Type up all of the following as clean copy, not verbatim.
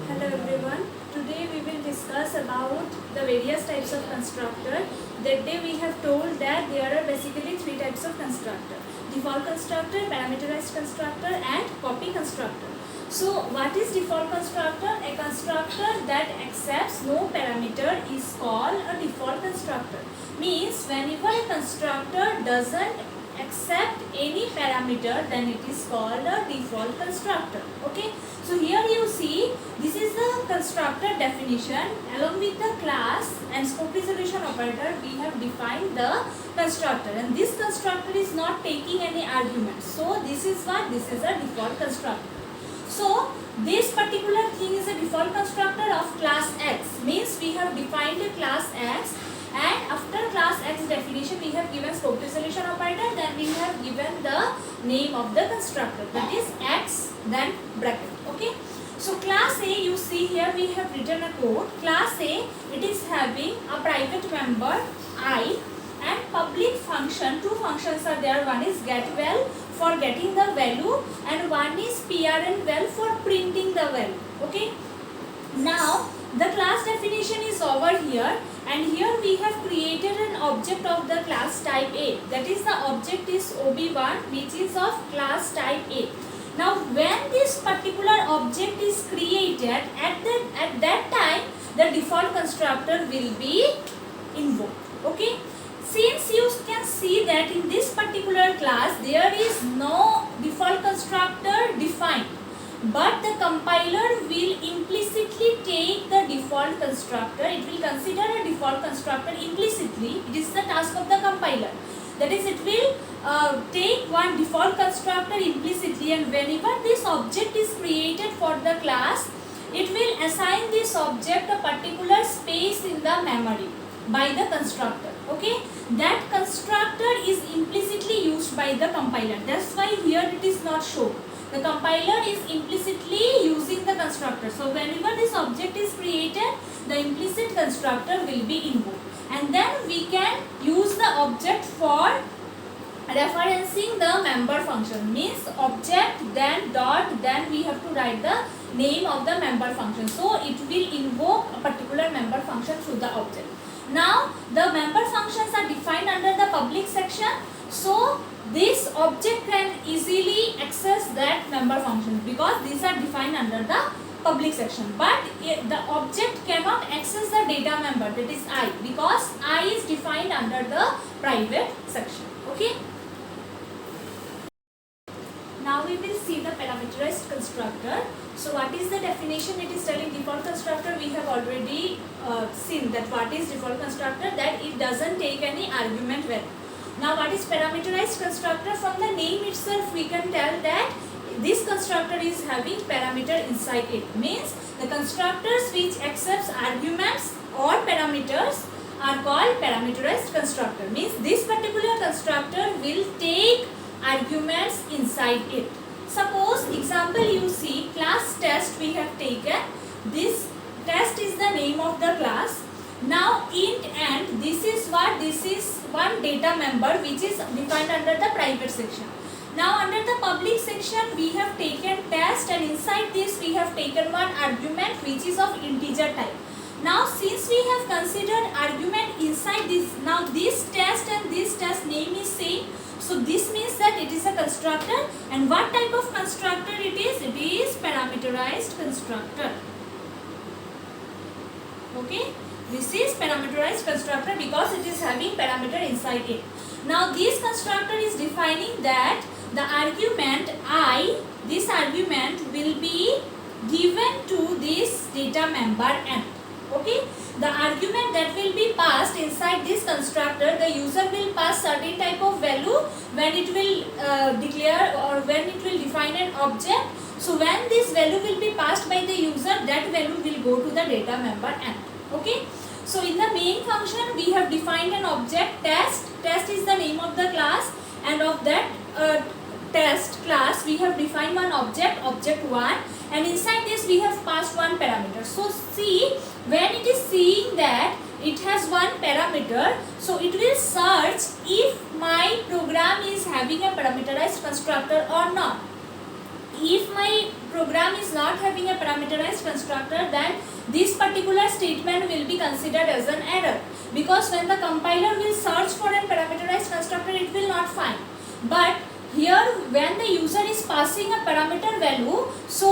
Hello everyone. Today we will discuss about the various types of constructor. That day we have told that there are basically three types of constructor: default constructor, parameterized constructor, and copy constructor. So what is default constructor? A constructor that accepts no parameter is called a default constructor. Means whenever a constructor doesn't accept any parameter, then it is called a default constructor. Okay, so here you see this is the constructor definition. Along with the class and scope resolution operator, we have defined the constructor, and this constructor is not taking any arguments. So this is what this is a default constructor. So this particular thing is a default constructor of class X. Means we have defined a class X, and after class X definition we have given scope resolution operator, then we have given the name of the constructor, that is X, then bracket. Okay, so class A, you see here we have written a code. Class A, it is having a private member I and public function. Two functions are there. One is getVal for getting the value, and one is printval for printing the value. Okay, now the class definition is over here, and here we have created an object of the class type A. That is, the object is OB1, which is of class type A. Now when this particular object is created, at that time the default constructor will be invoked. Okay, since you can see that in this particular class there is no default constructor defined, but the compiler will implicitly take the default constructor. It will consider a default constructor implicitly. It is the task of the compiler. That is, it will take one default constructor implicitly, and whenever this object is created for the class, it will assign this object a particular space in the memory by the constructor. Okay, that constructor is implicitly used by the compiler. That's why here it is not shown. The compiler is implicitly using the constructor. So whenever this object is created, the implicit constructor will be invoked, and then we can use the object for referencing the member function. Means object, then dot, then we have to write the name of the member function. So it will invoke a particular member function through the object. Now the member functions are defined under the public section. So this object can easily access that member function because these are defined under the public section. But the object cannot access the data member, that is I, because I is defined under the private section. Okay. Now we will see the parameterized constructor. So what is the definition? It is telling default constructor. We have already seen that what is default constructor, that it doesn't take any argument value. Now what is parameterized constructor? From the name itself we can tell that this constructor is having parameter inside it. Means the constructors which accepts arguments or parameters are called parameterized constructor. Means this particular constructor will take arguments inside it. Suppose example, you see class test we have taken. This test is the name of the class. Now int and this is what, this is one data member which is defined under the private section. Now under the public section we have taken test, and inside this we have taken one argument which is of integer type. Now since we have considered argument inside this, now this test and this test name is same. So this means that it is a constructor, and what type of constructor it is? It is parameterized constructor. Okay, this is parameterized constructor because it is having parameter inside it. Now this constructor is defining that the argument I, this argument will be given to this data member n. Okay, the argument that will be passed inside this constructor, the user will pass certain type of value when it will declare or when it will define an object. So when this value will be passed by the user, that value will go to the data member n. Okay, so in the main function we have defined an object test. Test is the name of the class, and of that test class we have defined one object, object1, and inside this we have passed one parameter. So see, when it is seeing that it has one parameter, so it will search if my program is having a parameterized constructor or not. If my program is not having a parameterized constructor, then this particular statement will be considered as an error, because when the compiler will search for a parameterized constructor, it will not find. But here when the user is passing a parameter value, so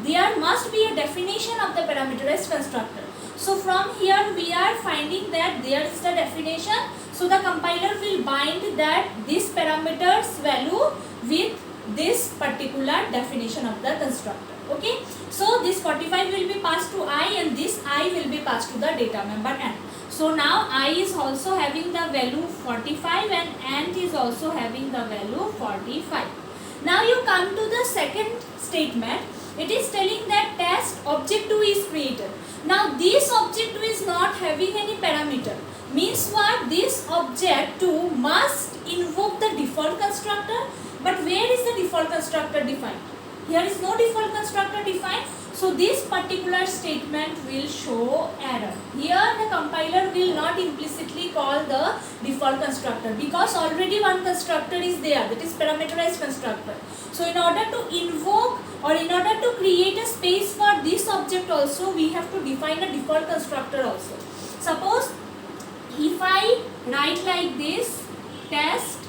there must be a definition of the parameterized constructor. So from here we are finding that there is the definition, so the compiler will bind that this parameter's value with this particular definition of the constructor. Okay, so this 45 will be passed to I and this I will be passed to the data member n. So now I is also having the value 45 and ant is also having the value 45. Now you come to the second statement. It is telling that test object2 is created. Now this object2 is not having any parameter. Means what? This object2 must invoke the default constructor. But where is the default constructor defined? Here is no default constructor defined. So this particular statement will show error. Here the compiler will not implicitly call the default constructor, because already one constructor is there, that is parameterized constructor. So in order to invoke or in order to create a space for this object also, we have to define a default constructor also. Suppose if I write like this, test,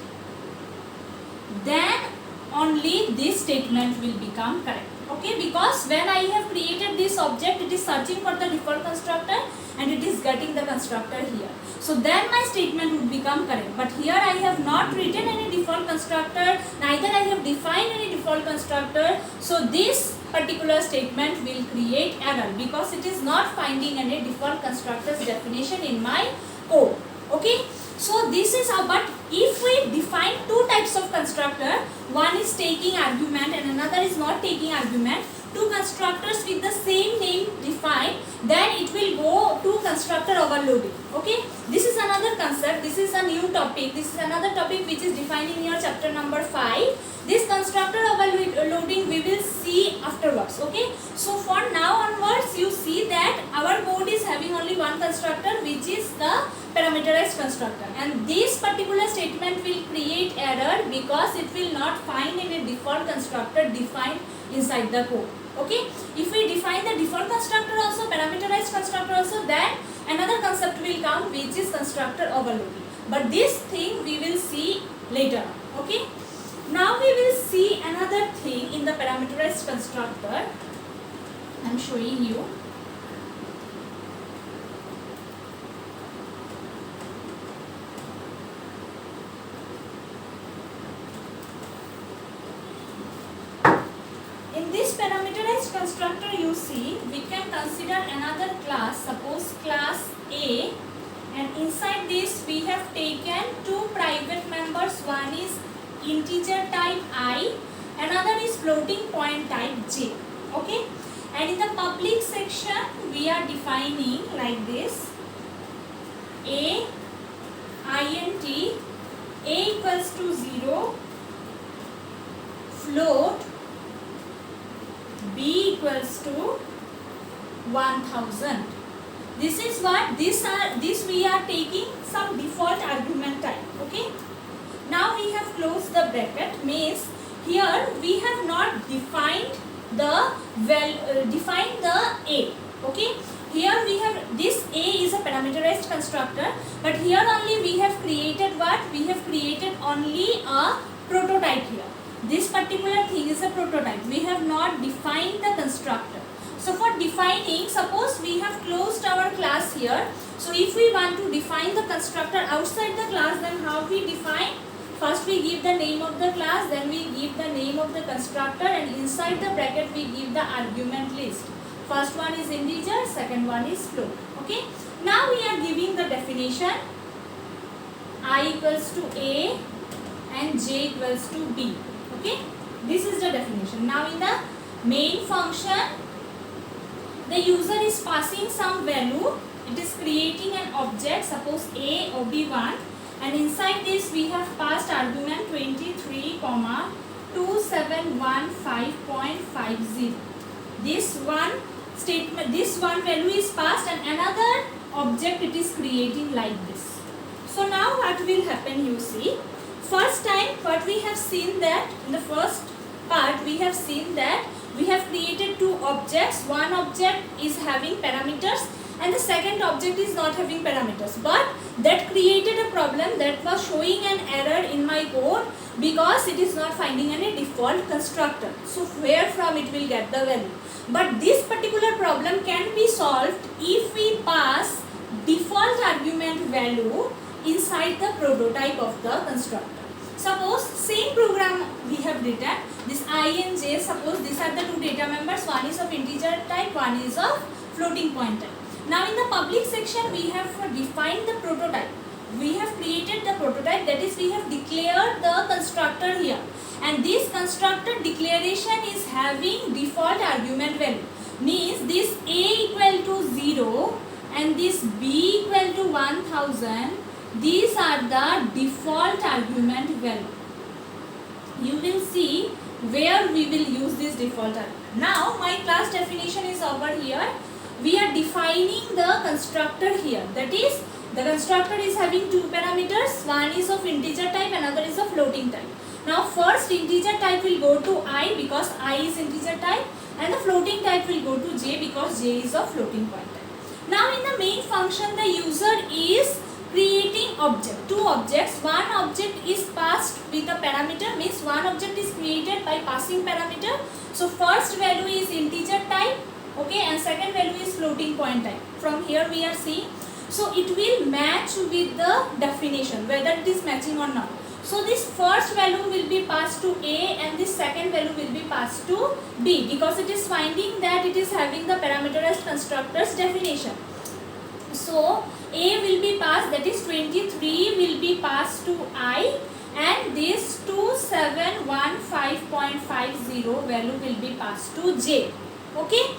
then only this statement will become correct. Okay, because when I have created this object, it is searching for the default constructor and it is getting the constructor here. So then my statement would become correct. But here I have not written any default constructor, neither I have defined any default constructor. So this particular statement will create error, because it is not finding any default constructor's definition in my code. Okay, so this is how. But if we define two types of constructor, one is taking argument and another is not taking argument, two constructors with the same name defined, then it will go to constructor overloading. Okay, this is another concept, this is a new topic, this is another topic which is defined in your chapter number 5. This constructor overloading we will see afterwards. Okay, so for now onwards you see that our code is having only one constructor, which is the parameterized constructor, and this particular statement will create error because it will not find any default constructor defined inside the code. Okay, if we define the default constructor also, parameterized constructor also, then another concept will come, which is constructor overloading. But this thing we will see later. Okay, now we will see another thing in the parameterized constructor. I am showing you. In this parameterized constructor, you see, we can consider another class, suppose class A, and inside this we have taken two private members. One is integer type I, another is floating point type J. Okay, and in the public section we are defining like this: A int A equals to 0, float B equals to 1000. This is what this we are taking some default argument type. Okay, now we have closed the bracket, means here we have not defined the A. Okay, here we have this A is a parameterized constructor, but here only we have created what? We have created only a prototype here. This particular thing is a prototype. We have not defined the constructor. So for defining, suppose we have closed our class here. So if we want to define the constructor outside the class, then how we define? First we give the name of the class, then we give the name of the constructor, and inside the bracket we give the argument list. First one is integer, second one is float. Okay. Now we are giving the definition: I equals to A and J equals to B. Okay, this is the definition. Now in the main function, the user is passing some value. It is creating an object, suppose A ob1, and inside this we have passed argument 23, 2715.50. This one statement, this one value is passed, and another object it is creating like this. So now what will happen, you see? First time what we have seen that in the first part we have seen that we have created object is having parameters and the second object is not having parameters, but that created a problem that was showing an error in my code because it is not finding any default constructor. So where from it will get the value? But this particular problem can be solved if we pass default argument value inside the prototype of the constructor. Suppose same program we have written, this I and j, suppose these are the two data members, one is of integer type, one is of floating point type. Now in the public section we have defined the prototype. We have created the prototype, that is we have declared the constructor here, and this constructor declaration is having default argument value, means this a equal to 0 and this b equal to 1000. These are the default argument value. You will see where we will use this default argument. Now my class definition is over here. We are defining the constructor here. That is, the constructor is having two parameters. One is of integer type, another is of floating type. Now first integer type will go to I because I is integer type, and the floating type will go to j because j is of floating point type. Now in the main function the user is creating object, two objects. One object is passed with a parameter, means one object is created by passing parameter. So first value is integer type, okay, and second value is floating point type. From here we are seeing, so it will match with the definition whether it is matching or not. So this first value will be passed to A and this second value will be passed to B because it is finding that it is having the parameterized constructor's definition. So A will be passed, that is 23 will be passed to I, and this 2715.50 value will be passed to J. Okay.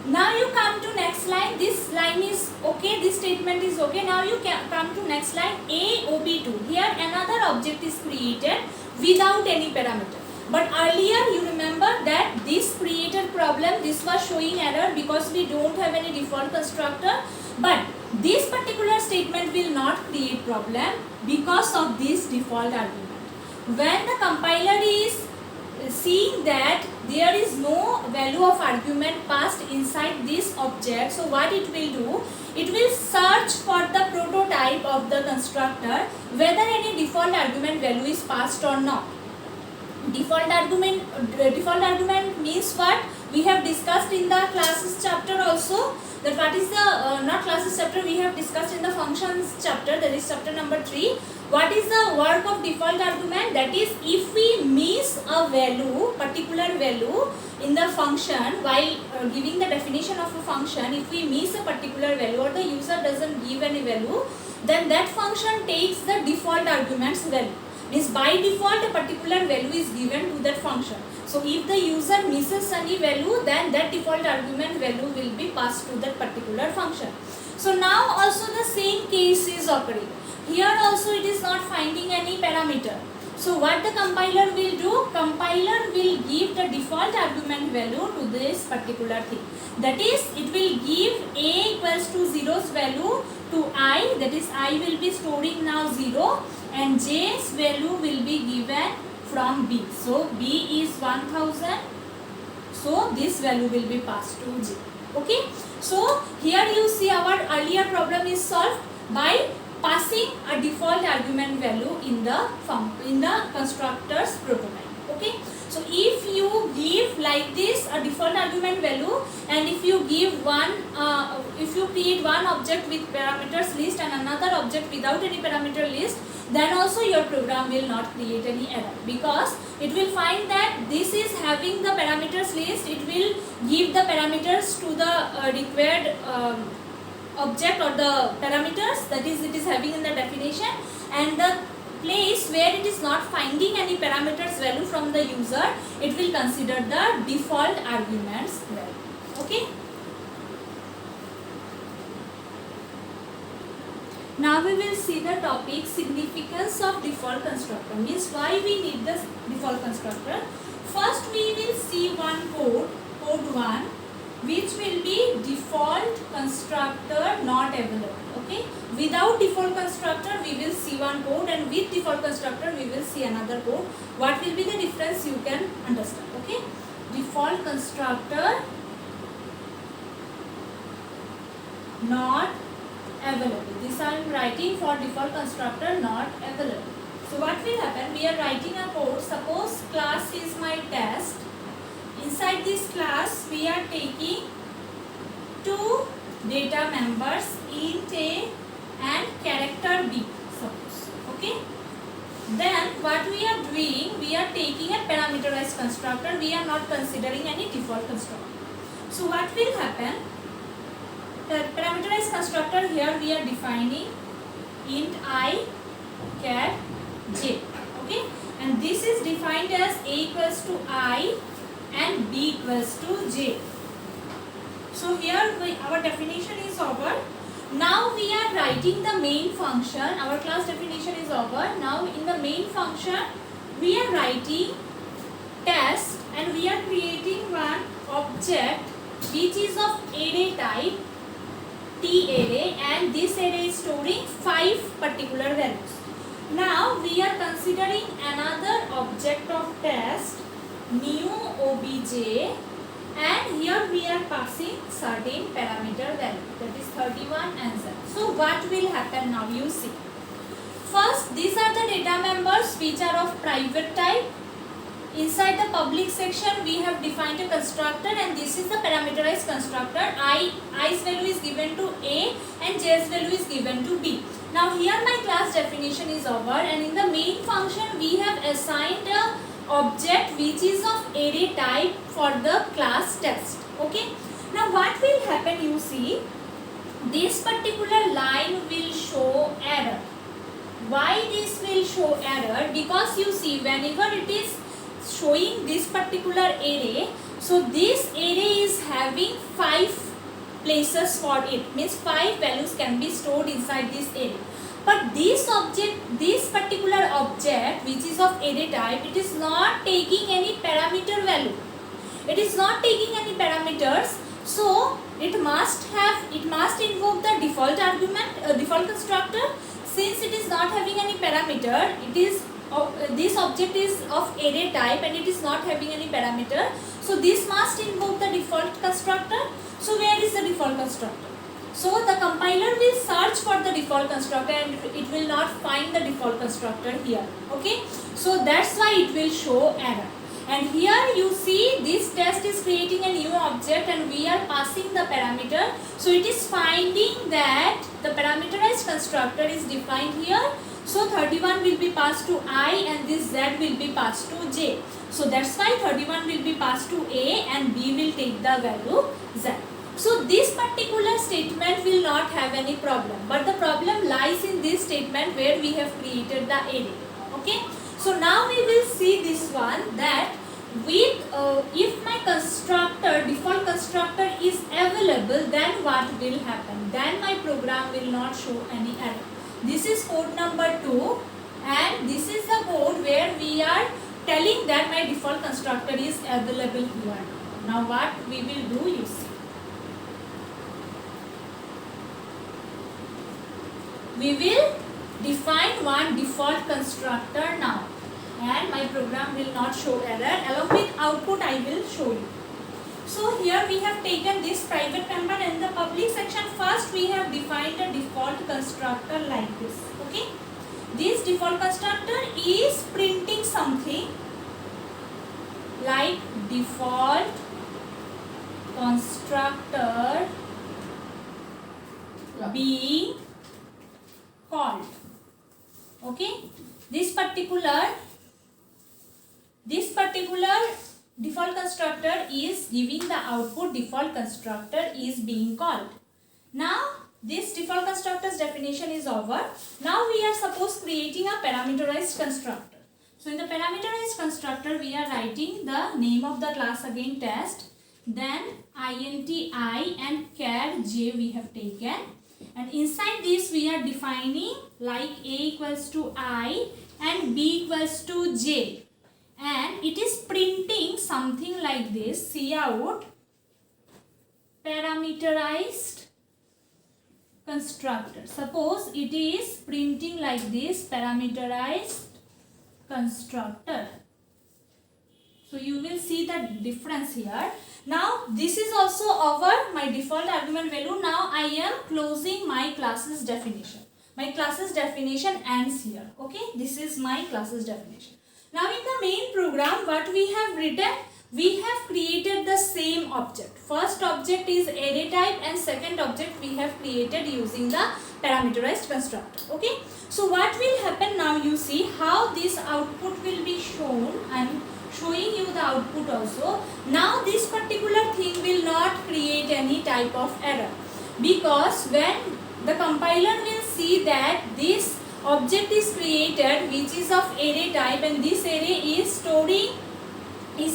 Now you come to next line. This line is okay. This statement is okay. Now you can come to next line. AOB2. Here another object is created without any parameter. But earlier you remember that this created problem. This was showing error because we don't have any default constructor. But this particular statement will not create problem because of this default argument. When the compiler is seeing that there is no value of argument passed inside this object, so what it will do, it will search for the prototype of the constructor whether any default argument value is passed or not. Default argument means what we have discussed in the classes chapter also, that what is the not classes chapter, we have discussed in the functions chapter, that is chapter number 3. What is the work of default argument? That is, if we miss a value, particular value in the function while giving the definition of a function, if we miss a particular value or the user doesn't give any value, then that function takes the default argument's value. Means by default a particular value is given to that function. So if the user misses any value, then that default argument value will be passed to that particular function. So now also the same case is occurring. Here also it is not finding any parameter. So what the compiler will do? Compiler will give the default argument value to this particular thing. That is, it will give A equals to 0's value to I, that is I will be storing now 0, and J's value will be given from B. So B is 1000. So this value will be passed to J. Okay. So here you see our earlier problem is solved by passing a default argument value in the constructor's prototype. Okay. So if you give like this a default argument value, and if you give if you create one object with parameters list and another object without any parameter list, then also your program will not create any error, because it will find that this is having the parameters list. It will give the parameters to the required object or the parameters, that is it is having in the definition, and the place where it is not finding any parameters value from the user, it will consider the default arguments value. Okay. Now we will see the topic significance of default constructor, means why we need this default constructor. First we will see one code 1, which will be default constructor not available. Okay. Without default constructor we will see one code, and with default constructor we will see another code. What will be the difference you can understand. Okay. Default constructor not available. This I am writing for default constructor not available. So what will happen? We are writing a code. Suppose class is my test. Inside this class we are taking two data members, int A and character B, suppose. Okay. Then what we are doing, we are taking a parameterized constructor. We are not considering any default constructor. So what will happen? The parameterized constructor here we are defining int I char j. Okay, and this is defined as a equals to I and b equals to j. So here our definition is over. Now we are writing the main function. Our class definition is over. Now in the main function we are writing test and we are creating one object which is of array type T array, and this array is storing 5 particular values. Now we are considering another object of test new obj, and here we are passing certain parameter value, that is 31 answer. So what will happen now? You see. First, these are the data members which are of private type. Inside the public section we have defined a constructor, and this is the parameterized constructor. I's value is given to A and J's value is given to B. Now here my class definition is over, and in the main function we have assigned a object which is of array type for the class test. Okay. Now what will happen? You see, this particular line will show error. Why this will show error? Because you see, whenever it is showing this particular array, so this array is having 5 places for it, means 5 values can be stored inside this array. But this object, this particular object which is of array type, it is not taking any parameter value. It is not taking any parameters, so it must invoke the default argument, default constructor. Since it is not having any parameter, it is this object is of array type and it is not having any parameter, so this must invoke the default constructor. So where is the default constructor? So the compiler will search for the default constructor and it will not find the default constructor here. Okay, so that's why it will show error. And here you see this test is creating a new object and we are passing the parameter. So it is finding that the parameterized constructor is defined here. So 31 will be passed to I and this Z will be passed to J. So that's why 31 will be passed to A and B will take the value Z. So this particular statement will not have any problem. But the problem lies in this statement where we have created the array. Okay. So now we will see this one, that with if my constructor, default constructor is available, then what will happen? Then my program will not show any error. This is code number 2 and this is the code where we are telling that my default constructor is available here. Now what we will do, you see. We will define one default constructor now and my program will not show error. Along with output I will show you. So here we have taken this private member and in the public section first we have defined a default constructor like this. Okay. This default constructor is printing something like default constructor being called. Okay. This particular default constructor is giving the output default constructor is being called. Now this default constructor's definition is over. Now we are suppose creating a parameterized constructor. So in the parameterized constructor we are writing the name of the class again test, then int I and char j we have taken, and inside this we are defining like a equals to I and b equals to j. And it is printing something like this, cout parameterized constructor. Suppose it is printing like this, parameterized constructor. So you will see the difference here. Now this is also over my default argument value. Now I am closing my classes definition. My classes definition ends here. Okay, this is my classes definition. Now in the main program, what we have written, we have created the same object. First object is array type and second object we have created using the parameterized constructor. Okay, so what will happen now, you see how this output will be shown. I am showing you the output also. Now this particular thing will not create any type of error, because when the compiler will see that this object is created which is of array type, and this array is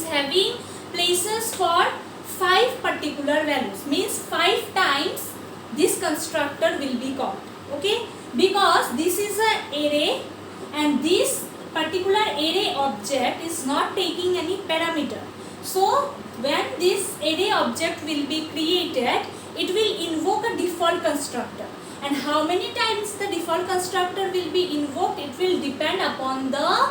having places for 5 particular values, means 5 times this constructor will be called. Okay, because this is an array and this particular array object is not taking any parameter. So when this array object will be created, it will invoke a default constructor. And how many times the default constructor will be invoked, it will depend upon the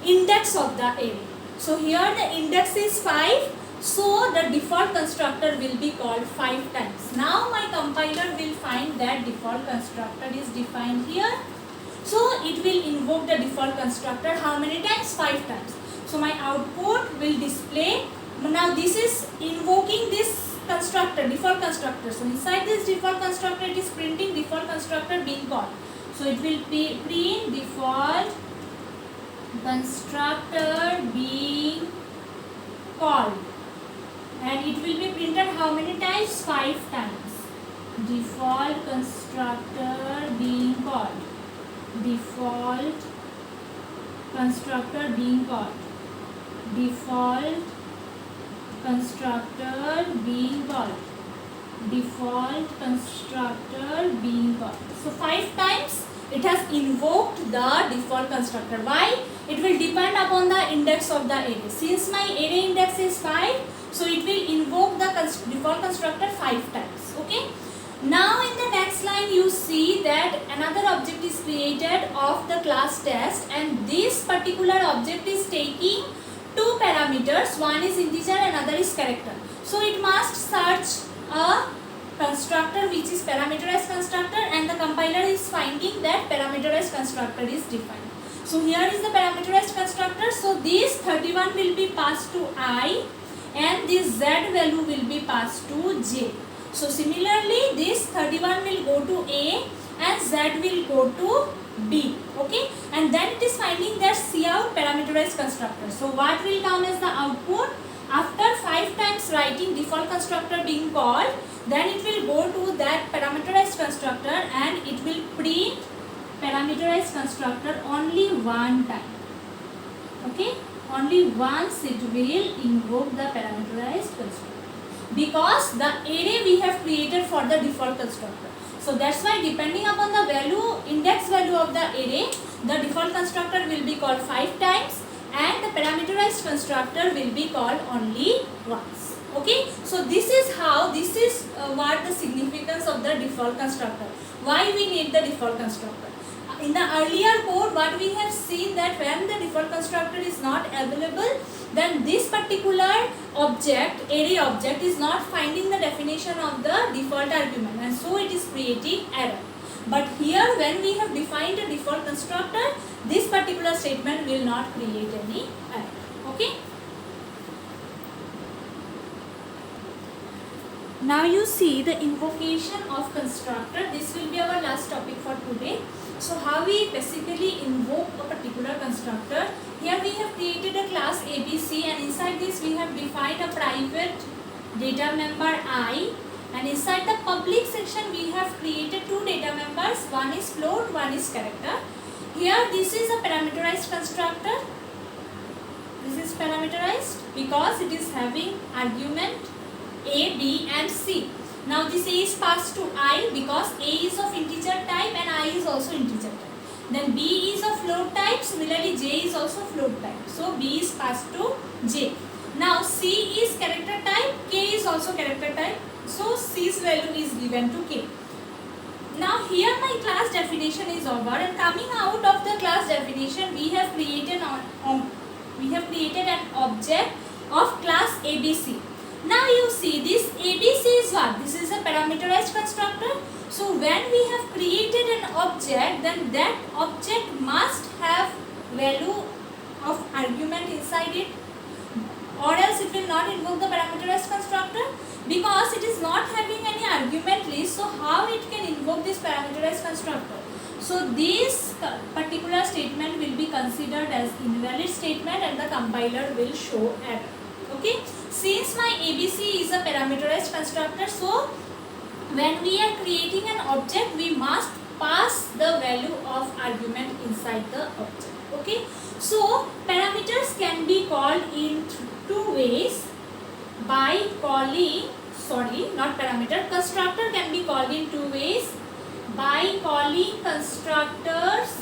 index of the array. So here the index is 5, so the default constructor will be called 5 times. Now my compiler will find that default constructor is defined here. So it will invoke the default constructor how many times? 5 times. So my output will display. Now this is invoking this constructor, default constructor. So inside this default constructor, it is printing default constructor being called. So it will be print default constructor being called, and it will be printed how many times? 5 times. Default constructor being called. Default constructor being called. Default constructor being called. Default constructor being called. So 5 times it has invoked the default constructor. Why? It will depend upon the index of the array. Since my array index is 5, so it will invoke the default constructor 5 times. Okay. Now in the next line you see that another object is created of the class test, and this particular object is taking 2 parameters. One is integer, another is character. So it must search a constructor which is parameterized constructor, and the compiler is finding that parameterized constructor is defined. So here is the parameterized constructor. So this 31 will be passed to I, and this z value will be passed to j. So similarly this 31 will go to A and z will go to B. Okay, and then it is finding that cout parameterized constructor. So what will come as the output? After 5 times writing default constructor being called, then it will go to that parameterized constructor and it will print parameterized constructor only one time. Okay, only once it will invoke the parameterized constructor, because the array we have created for the default constructor. So that's why depending upon the value, index value of the array, the default constructor will be called 5 times and the parameterized constructor will be called only once. Okay, so this is how, this is what the significance of the default constructor. Why we need the default constructor? In the earlier code, what we have seen that when the default constructor is not available, then this particular object, array object, is not finding the definition of the default argument, and so it is creating error. But here when we have defined a default constructor, this particular statement will not create any error. Okay. Now you see the invocation of constructor. This will be our last topic for today. So how we basically invoke a particular constructor. Here we have created a class ABC, and inside this we have defined a private data member I, and inside the public section we have created 2 data members. One is float, one is character. Here this is a parameterized constructor. This is parameterized because it is having argument A, B and C. Now this A is passed to I because A is of integer type and I is also integer type. Then B is of float type, similarly J is also float type. So B is passed to J. Now C is character type, K is also character type. So C's value is given to K. Now here my class definition is over, and coming out of the class definition we have created an object of class ABC. Now you see this ABC is what? This is a parameterized constructor. So when we have created an object, then that object must have value of argument inside it, or else it will not invoke the parameterized constructor, because it is not having any argument list. So how it can invoke this parameterized constructor? So this particular statement will be considered as invalid statement and the compiler will show error. Okay, since my ABC is a parameterized constructor, so when we are creating an object, we must pass the value of argument inside the object. Okay, so parameters can be called in two ways. By calling, sorry, not parameter, constructor can be called in two ways. By calling constructors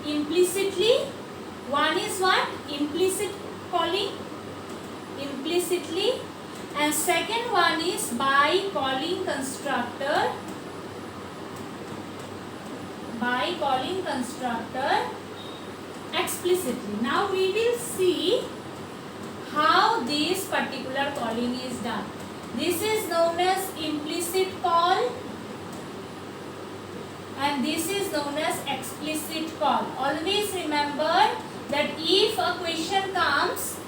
implicitly. One is what? Implicit calling, implicitly, and second one is by calling constructor explicitly. Now we will see how this particular calling is done. This is known as implicit call and this is known as explicit call. Always remember that if a question comes,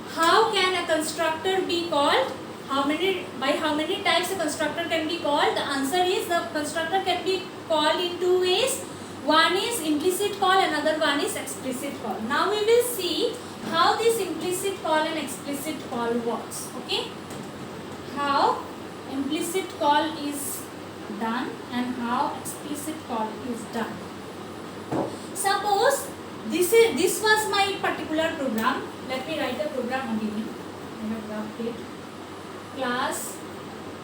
how can a constructor be called? By how many times a constructor can be called? The answer is the constructor can be called in two ways. One is implicit call, another one is explicit call. Now we will see how this implicit call and explicit call works. Okay, how implicit call is done and how explicit call is done. Suppose this was my particular program. Let me write the program again. I have dropped it. Class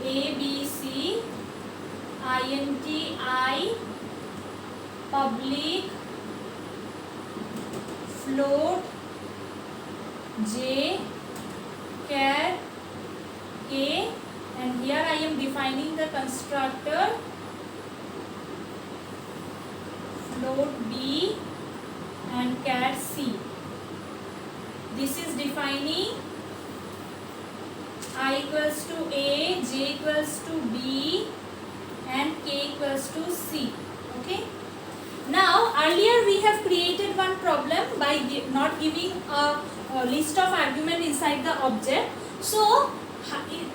ABC INTI public float J char K, and here I am defining the constructor float B and char C. This is defining I equals to A, J equals to B and K equals to C. Okay. Now earlier we have created one problem by not giving a list of argument inside the object. So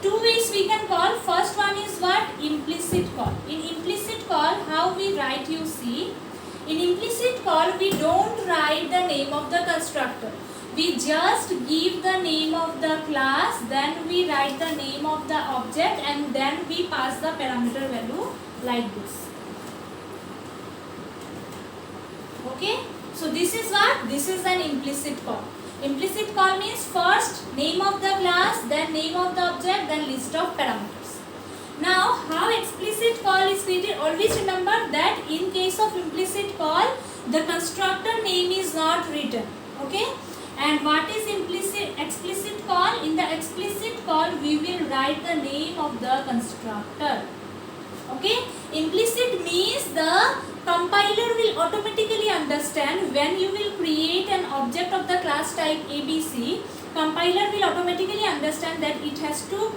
two ways we can call. First one is what? Implicit call. In implicit call, how we write, you see, in implicit call we don't write the name of the constructor. We just give the name of the class, then we write the name of the object, and then we pass the parameter value like this. Okay, so this is what? This is an implicit call. Implicit call means first name of the class, then name of the object, then list of parameters. Now how explicit call is created? Always remember that in case of implicit call, the constructor name is not written. Okay, and what is explicit call? In the explicit call we will write the name of the constructor. Okay, implicit means the compiler will automatically understand when you will create an object of the class type ABC, compiler will automatically understand that it has to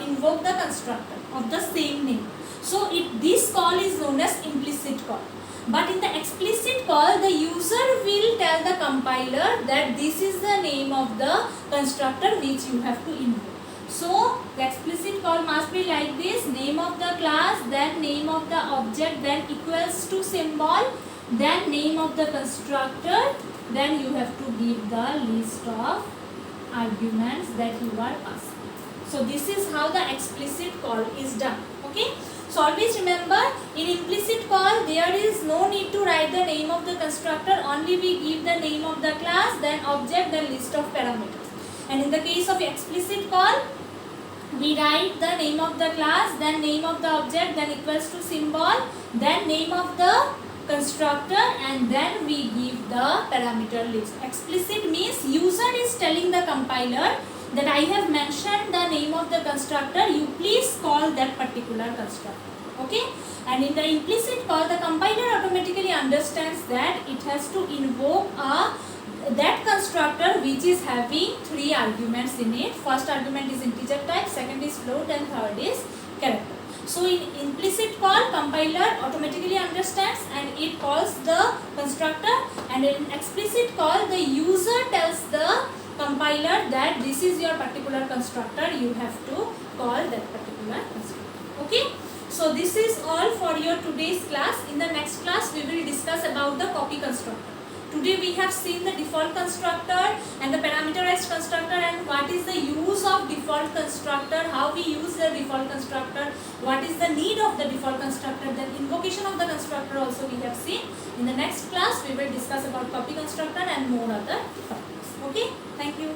invoke the constructor of the same name. So this call is known as implicit call. But in the explicit call, the user will tell the compiler that this is the name of the constructor which you have to invoke. So the explicit call must be like this: name of the class, then name of the object, then equals to symbol, then name of the constructor, then you have to give the list of arguments that you are passing. So this is how the explicit call is done. Okay. So always remember, in implicit call there is no need to write the name of the constructor, only we give the name of the class, then object, then list of parameters. And in the case of explicit call, we write the name of the class, then name of the object, then equals to symbol, then name of the constructor, and then we give the parameter list. Explicit means user is telling the compiler that I have mentioned the name of the constructor, you please call that particular constructor. Okay, and in the implicit call, the compiler automatically understands that it has to invoke a that constructor which is having three arguments in it. First argument is integer type, second is float, and third is character. So in implicit call, compiler automatically understands and it calls the constructor, and in explicit call the user tells the compiler that this is your particular constructor, you have to call that particular constructor. Okay, so this is all for your today's class. In the next class we will discuss about the copy constructor. Today we have seen the default constructor and the parameterized constructor, and what is the use of default constructor, how we use the default constructor, what is the need of the default constructor, then invocation of the constructor also we have seen. In the next class we will discuss about copy constructor and more other topics. Okay, thank you.